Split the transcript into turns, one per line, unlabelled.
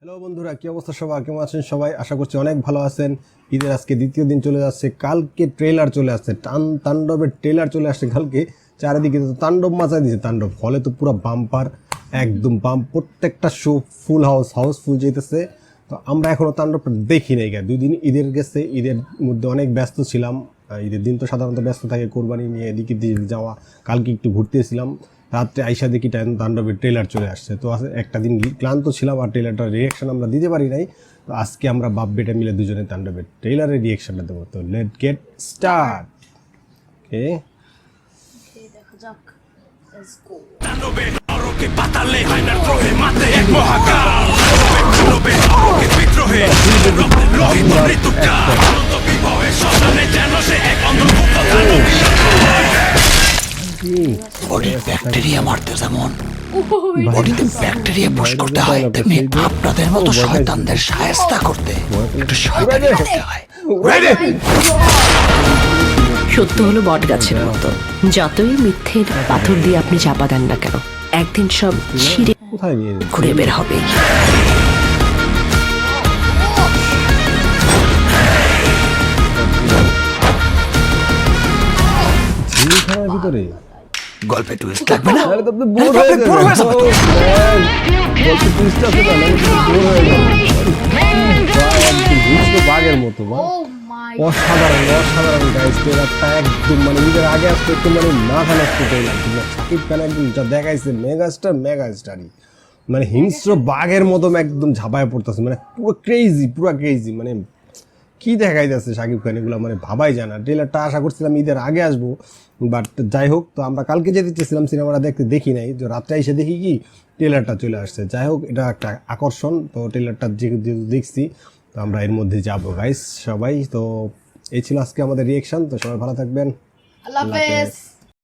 Hello বন্ধুরা, কি অবস্থা সবার? কেমন আছেন সবাই? আশা করছি অনেক ভালো আছেন। ঈদের আজকে দ্বিতীয় দিন চলে যাচ্ছে, কালকে ট্রেলার চলে আসছে, তাণ্ডবের ট্রেলার চলে আসছে কালকে। চারিদিকে তো তাণ্ডব মাচায় দিয়েছে, তাণ্ডব হলে তো পুরো বাম্পার, একদম প্রত্যেকটা শো ফুল হাউসফুল যেতেছে। তো আমরা এখনও তাণ্ডবটা দেখি নাই গা, 2 দিন ঈদের গেছে, ঈদের মধ্যে অনেক ব্যস্ত ছিলাম। ঈদের দিন তো সাধারণত ব্যস্ত থাকে, কোরবানি নিয়ে এদিকে যাওয়া। কালকে একটু ঘুরতেছিলাম, রাত্রে আইসা দেখি তাণ্ডবের ট্রেলার চলে আসছে। তো একটা দিন ক্লান্ত ছিলাম আর ট্রেলারটার রিয়াকশন আমরা দিতে পারি নাই। তো আজকে আমরা বাপ বেটা মিলে দুজনে তাণ্ডবের ট্রেলারের রিয়াকশনটা দেবো। তো লেট গেট স্টার্ট। ওকে,
দেখা যাক। Let's go.
তাণ্ডবে নরকে পাতালে হয় না গ্রহে মাতে এক মহাকাল তাণ্ডবে নরকে বিদ্রোহে রক্তের লোহিত মৃত্যুকাল আনন্দ বিভবে শ্মশানে যেন সে এক অন্ধভুক্ত তাণ্ডবী বডির ব্যাকটেরিয়া মারতে যেমন বডিতে ব্যাকটেরিয়া পুশ করতে হয়, তেমনি আপনাদের মতো শয়তানদের শায়েস্তা করতে একটু শয়তানি করতে হয়।
সত্য হলো বট গাছের মতো, যতই মিথ্যের পাথর দিয়ে আপনি চাপা দেন না কেন, একদিন সব ছিঁড়ে
কোথায় নিয়ে যাচ্ছে?
ঘুরে বের হবে।
ঝিলখানার ভিতরে
গল্পে টুইস্ট লাগবে না?
তাহলে তো আপনি বোর হয়ে যাবেন।
বোর হয়ে যাবে তো।
গল্প টুইস্ট আছে না, নাহলে তো বোর হয়ে যাবেন। একদম দুষ্ট বাঘের মতো বা
Oh my
অসাধারণ গাইস। ট্রেলারটা একদম মানে ঈদের আগে আসতে একটম মানে মাথা নষ্ট করে লাগছিল। শাকিব খান একদম যা দেখাইছে মেগাস্টারই মানে হিংস্র বাঘের মতো একদম ঝাঁপায় পড়তেছে, মানে পুরো ক্রেজি মানে কি দেখাই যাচ্ছে শাকিব খান, এগুলো মানে ভাবাই যায় না। ট্রেলারটা আশা করছিলাম ঈদের আগে আসবো, বাট যাই হোক। তো আমরা কালকে যেতে চেয়েছিলাম সিনেমাটা দেখতে, দেখি নাই। তো রাত্রে এসে দেখি কি ট্রেলারটা চলে আসছে। যাই হোক, এটা একটা আকর্ষণ। তো ট্রেলারটা যেহেতু দেখছি, তো আমরা এর মধ্যে যাবো গাইস সবাই। তো এই ছিল আজকে আমাদের রিয়েকশন। তো সবাই ভালো থাকবেন।
Allah Hafiz.